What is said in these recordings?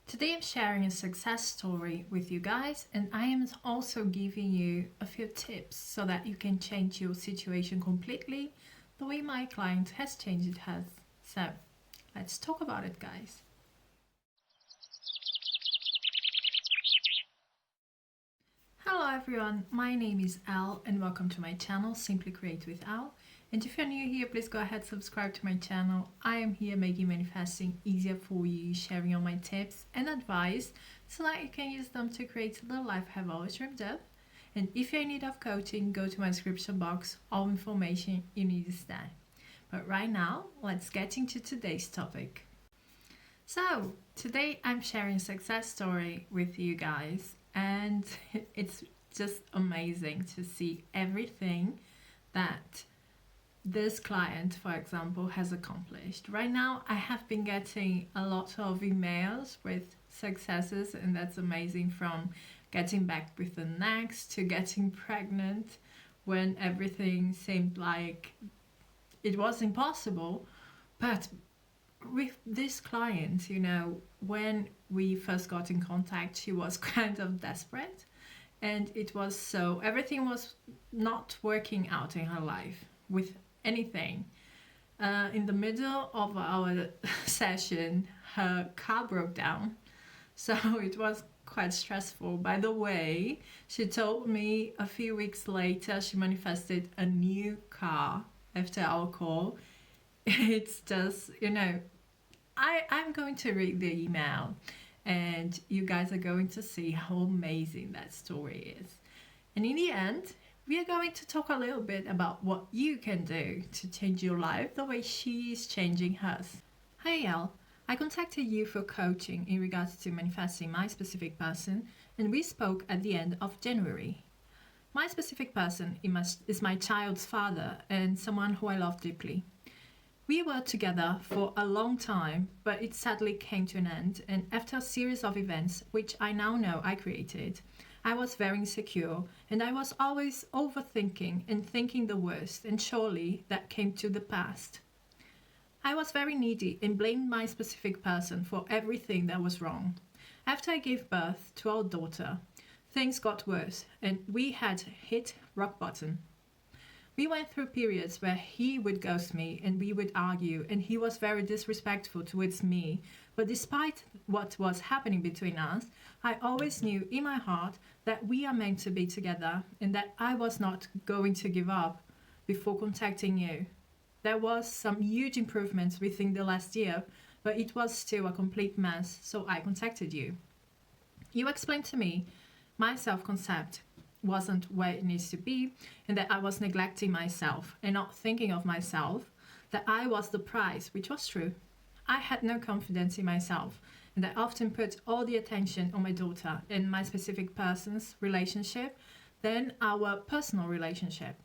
Today I'm sharing a success story with you guys, and I am also giving you a few tips so that you can change your situation completely the way my client has changed it has. So let's talk about it, guys. Hello everyone, my name is Al and welcome to my channel Simply Create with Al. And if you're new here, please go ahead subscribe to my channel. I am here making manifesting easier for you, sharing all my tips and advice so that you can use them to create the life I have always dreamed of. And if you're in need of coaching, go to my description box. All information you need is there. But right now, let's get into today's topic. So today I'm sharing a success story with you guys, and it's just amazing to see everything that this client, for example, has accomplished. Right now, I have been getting a lot of emails with successes, and that's amazing, from getting back with an ex to getting pregnant when everything seemed like it was impossible. But with this client, when we first got in contact, she was kind of desperate, and everything was not working out in her life with anything. In the middle of our session, her car broke down, so it was quite stressful. By the way, she told me a few weeks later she manifested a new car after our call. It's just, I'm going to read the email and you guys are going to see how amazing that story is. And in the end, we are going to talk a little bit about what you can do to change your life the way she is changing hers. Hi Elle, I contacted you for coaching in regards to manifesting my specific person, and we spoke at the end of January. My specific person is my child's father and someone who I love deeply. We were together for a long time, but it sadly came to an end, and after a series of events, which I now know I created, I was very insecure, and I was always overthinking and thinking the worst, and surely that came to the past. I was very needy and blamed my specific person for everything that was wrong. After I gave birth to our daughter, things got worse, and we had hit rock bottom. We went through periods where he would ghost me and we would argue, and he was very disrespectful towards me. But despite what was happening between us, I always knew in my heart that we are meant to be together and that I was not going to give up before contacting you. There was some huge improvements within the last year, but it was still a complete mess, so I contacted you. You explained to me my self-concept wasn't where it needs to be, and that I was neglecting myself and not thinking of myself, that I was the prize, which was true. I had no confidence in myself, and I often put all the attention on my daughter and my specific person's relationship than our personal relationship.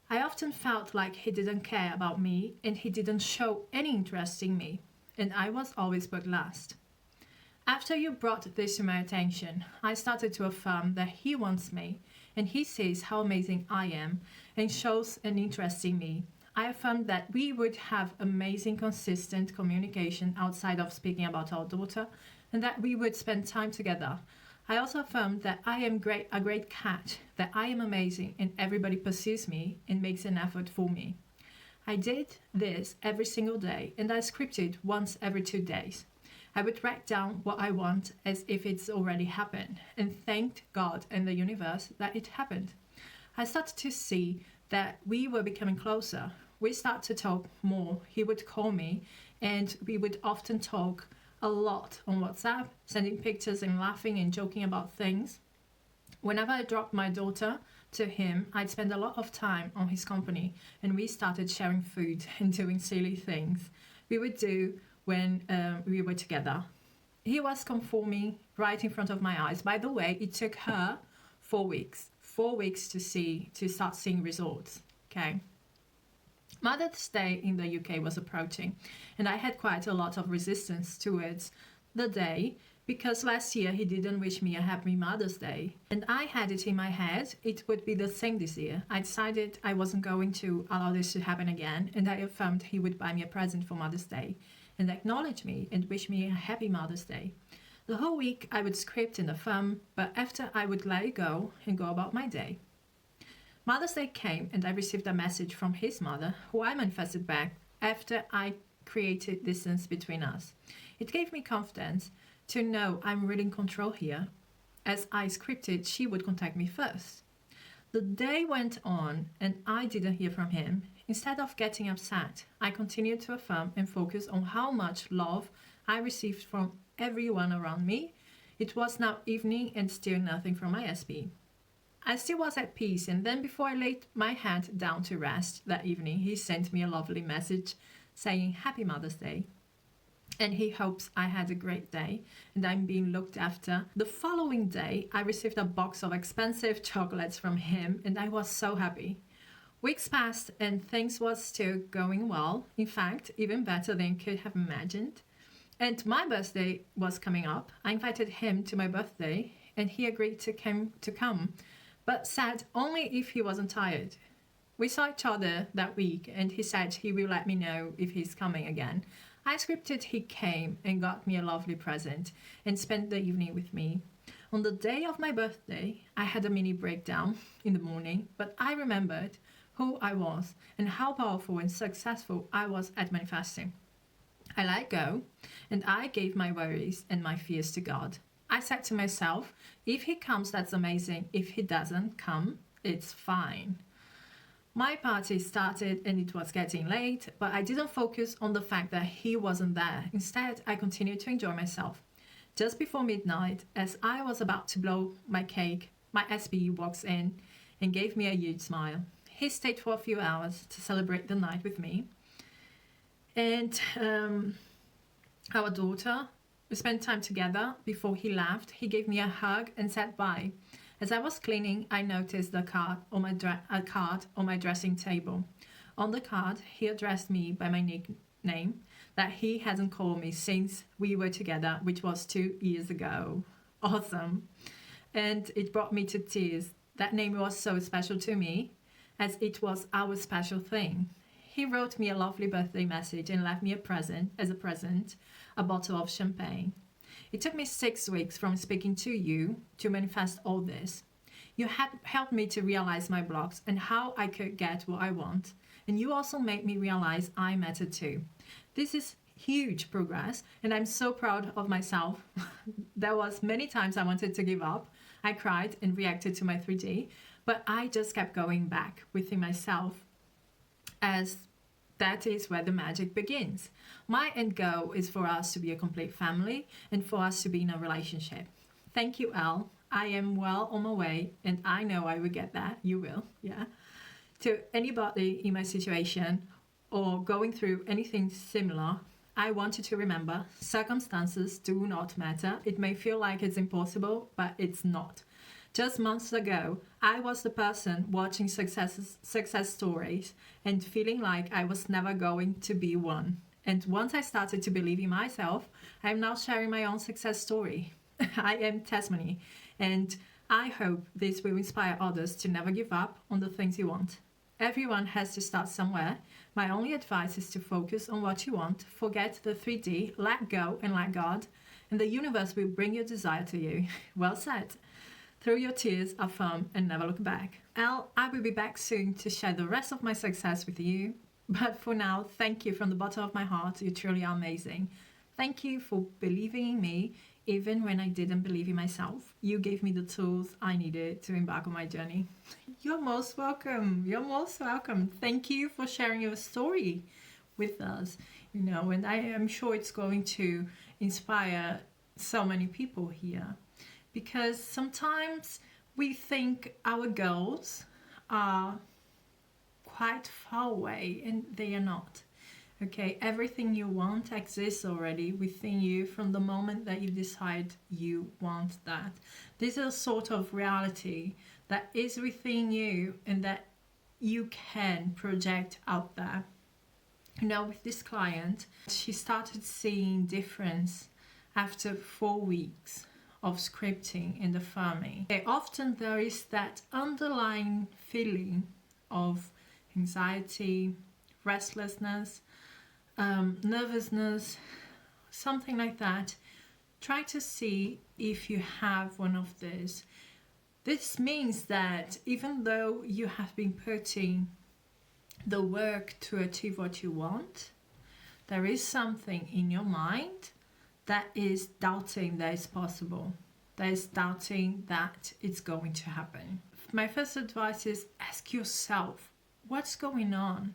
I often felt like he didn't care about me and he didn't show any interest in me, and I was always put last. After you brought this to my attention, I started to affirm that he wants me and he sees how amazing I am and shows an interest in me. I affirmed that we would have amazing, consistent communication outside of speaking about our daughter, and that we would spend time together. I also affirmed that I am a great catch, that I am amazing and everybody pursues me and makes an effort for me. I did this every single day, and I scripted once every 2 days. I would write down what I want as if it's already happened, and thanked God and the universe that it happened. I started to see that we were becoming closer. We started to talk more. He would call me, and we would often talk a lot on WhatsApp, sending pictures and laughing and joking about things. Whenever I dropped my daughter to him, I'd spend a lot of time on his company, and we started sharing food and doing silly things we would do when we were together. He was conforming right in front of my eyes. By the way, it took her 4 weeks to start seeing results. Okay. Mother's Day in the UK was approaching, and I had quite a lot of resistance towards the day because last year he didn't wish me a happy Mother's Day, and I had it in my head it would be the same this year. I decided I wasn't going to allow this to happen again, and I affirmed he would buy me a present for Mother's Day and acknowledge me and wish me a happy Mother's Day. The whole week I would script and affirm, but after I would let it go and go about my day. Mother's Day came and I received a message from his mother, who I manifested back after I created distance between us. It gave me confidence to know I'm really in control here. As I scripted, she would contact me first. The day went on and I didn't hear from him. Instead of getting upset, I continued to affirm and focus on how much love I received from everyone around me. It was now evening and still nothing from my SB. I still was at peace, and then before I laid my head down to rest that evening, he sent me a lovely message saying Happy Mother's Day. And he hopes I had a great day and I'm being looked after. The following day, I received a box of expensive chocolates from him and I was so happy. Weeks passed and things was still going well. In fact, even better than I could have imagined. And my birthday was coming up. I invited him to my birthday and he agreed to come, but said only if he wasn't tired. We saw each other that week and he said he will let me know if he's coming again. I scripted he came and got me a lovely present and spent the evening with me. On the day of my birthday, I had a mini breakdown in the morning, but I remembered who I was and how powerful and successful I was at manifesting. I let go and I gave my worries and my fears to God. I said to myself, if he comes, that's amazing. If he doesn't come, it's fine. My party started and it was getting late, but I didn't focus on the fact that he wasn't there. Instead, I continued to enjoy myself. Just before midnight, as I was about to blow my cake, my SBE walks in and gave me a huge smile. He stayed for a few hours to celebrate the night with me. And our daughter, we spent time together. Before he left, he gave me a hug and said bye. As I was cleaning, I noticed a card on my dressing table. On the card, he addressed me by my nickname that he hasn't called me since we were together, which was 2 years ago. Awesome. And it brought me to tears. That name was so special to me, as it was our special thing. He wrote me a lovely birthday message and left me a present, a bottle of champagne. It took me 6 weeks from speaking to you to manifest all this. You had helped me to realize my blocks and how I could get what I want. And you also made me realize I matter too. This is huge progress and I'm so proud of myself. There was many times I wanted to give up. I cried and reacted to my 3D, but I just kept going back within myself, as that is where the magic begins. My end goal is for us to be a complete family and for us to be in a relationship. Thank you, Elle. I am well on my way and I know I will get there. You will, yeah. To anybody in my situation or going through anything similar, I want you to remember circumstances do not matter. It may feel like it's impossible, but it's not. Just months ago, I was the person watching success stories and feeling like I was never going to be one. And once I started to believe in myself, I'm now sharing my own success story. I am testimony, and I hope this will inspire others to never give up on the things you want. Everyone has to start somewhere. My only advice is to focus on what you want, forget the 3D, let go and let God, and the universe will bring your desire to you. Well said. Through your tears, affirm and never look back. Elle, I will be back soon to share the rest of my success with you. But for now, thank you from the bottom of my heart. You truly are amazing. Thank you for believing in me, even when I didn't believe in myself. You gave me the tools I needed to embark on my journey. You're most welcome. You're most welcome. Thank you for sharing your story with us. And I am sure it's going to inspire so many people here. Because sometimes we think our goals are quite far away and they are not. Okay, everything you want exists already within you from the moment that you decide you want that. This is a sort of reality that is within you and that you can project out there. With this client, she started seeing difference after 4 weeks of scripting and affirming. Often there is that underlying feeling of anxiety, restlessness, nervousness, something like that, try to see if you have one of these. This means that even though you have been putting the work to achieve what you want, there is something in your mind that is doubting that it's possible, that is doubting that it's going to happen. My first advice is ask yourself, what's going on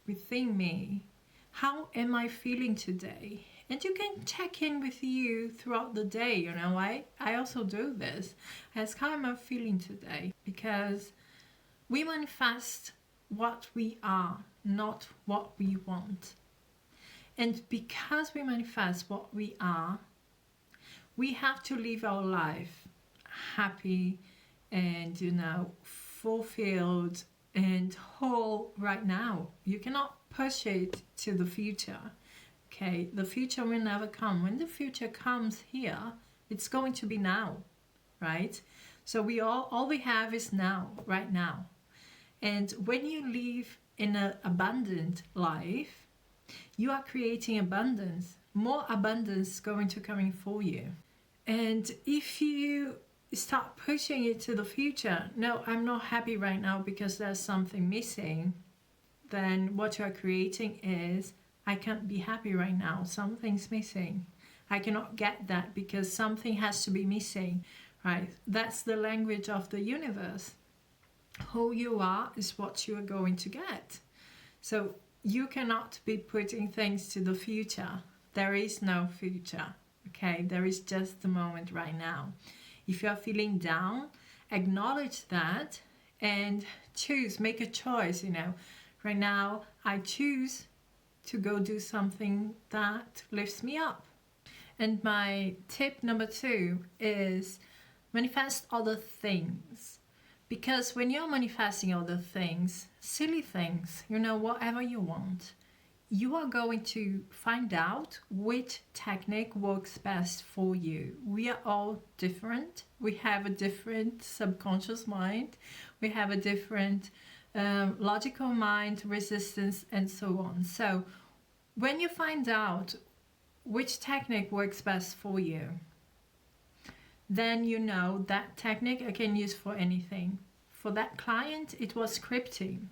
within me? How am I feeling today? And you can check in with you throughout the day, you know. I also do this. Ask, how am I feeling today? Because we manifest what we are, not what we want. And because we manifest what we are, we have to live our life happy and, you know, fulfilled and whole right now. You cannot push it to the future. Okay, the future will never come. When the future comes here, it's going to be now, right? So all we have is now, right now. And when you live in an abundant life, you are creating abundance. More abundance going to come in for you. And if you start pushing it to the future, no, I'm not happy right now because there's something missing, then what you're creating is, I can't be happy right now, something's missing. I cannot get that because something has to be missing, right? That's the language of the universe. Who you are is what you are going to get. So you cannot be putting things to the future. There is no future, okay? There is just the moment right now. If you're feeling down, acknowledge that and choose, make a choice, you know. Right now, I choose to go do something that lifts me up. And my tip number 2 is manifest other things. Because when you're manifesting other things, silly things, you know, whatever you want, you are going to find out which technique works best for you. We are all different. We have a different subconscious mind. We have a different logical mind, resistance, and so on. So when you find out which technique works best for you, then you know that technique I can use for anything. For that client, it was scripting.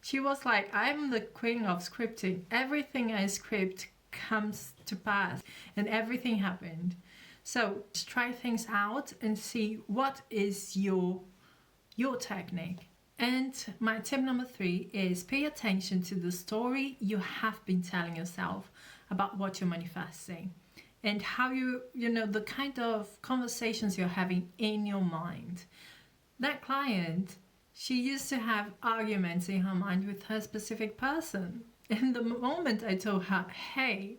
She was like, I'm the queen of scripting. Everything I script comes to pass, and everything happened. So just try things out and see what is your technique. And my tip number 3 is pay attention to the story you have been telling yourself about what you're manifesting and how you know, the kind of conversations you're having in your mind. That client, she used to have arguments in her mind with her specific person. And the moment I told her, hey,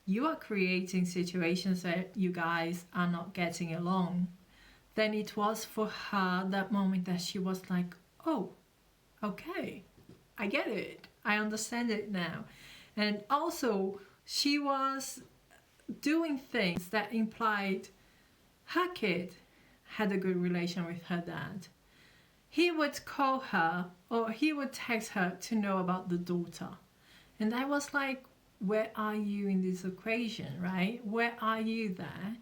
you are creating situations that you guys are not getting along, then it was for her that moment that she was like, oh, okay, I get it. I understand it now. And also, she was doing things that implied her kid had a good relation with her dad. He would call her or he would text her to know about the daughter. And I was like, where are you in this equation, right? Where are you there?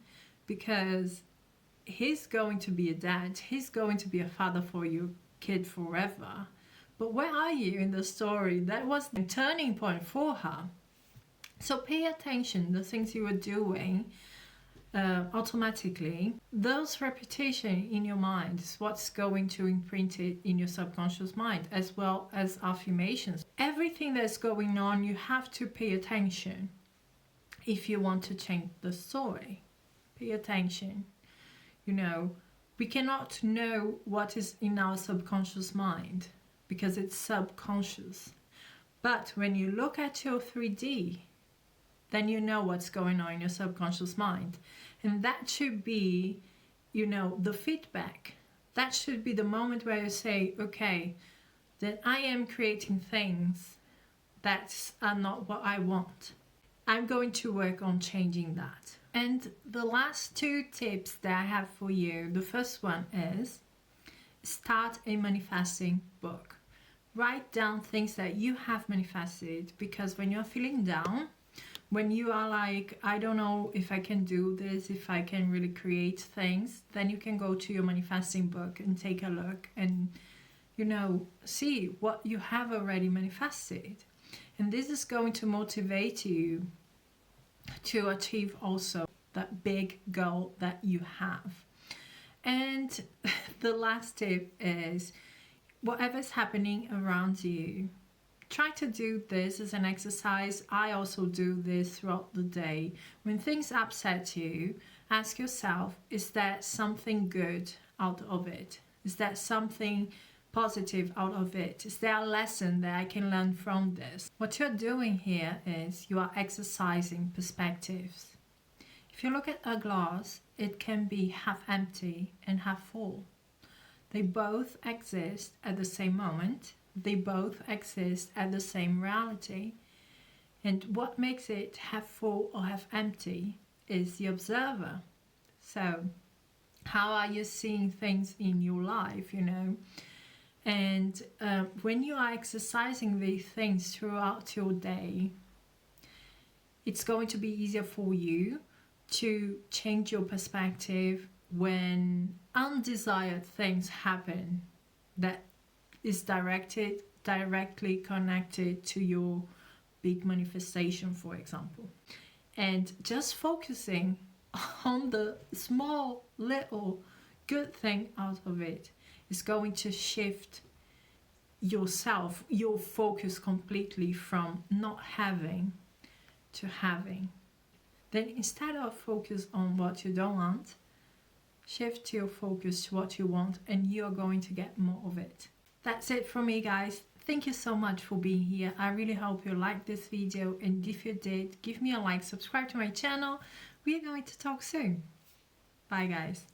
Because he's going to be a dad. He's going to be a father for your kid forever. But where are you in the story? That was the turning point for her. So pay attention, the things you were doing automatically. Those repetition in your mind is what's going to imprint it in your subconscious mind, as well as affirmations. Everything that's going on, you have to pay attention if you want to change the story. Pay attention. You know, we cannot know what is in our subconscious mind because it's subconscious. But when you look at your 3D, then you know what's going on in your subconscious mind. And that should be, you know, the feedback. That should be the moment where you say, okay, then I am creating things that are not what I want. I'm going to work on changing that. And the last 2 tips that I have for you, the first one is start a manifesting book. Write down things that you have manifested, because when you're feeling down, When you are like, I don't know if I can do this, if I can really create things, then you can go to your manifesting book and take a look and, you know, see what you have already manifested. And this is going to motivate you to achieve also that big goal that you have. And the last tip is, whatever's happening around you, try to do this as an exercise. I also do this throughout the day. When things upset you, ask yourself, is there something good out of it? Is there something positive out of it? Is there a lesson that I can learn from this? What you're doing here is you are exercising perspectives. If you look at a glass, it can be half empty and half full. They both exist at the same moment. They both exist at the same reality. And what makes it half full or half empty is the observer. So how are you seeing things in your life, you know? And when you are exercising these things throughout your day, it's going to be easier for you to change your perspective when undesired things happen that is directly connected to your big manifestation, for example. And just focusing on the small little good thing out of it is going to shift yourself, your focus completely from not having to having. Then instead of focus on what you don't want, shift your focus to what you want, and you're going to get more of it. That's it from me, guys. Thank you so much for being here. I really hope you liked this video, and if you did, give me a like, subscribe to my channel. We are going to talk soon. Bye, guys.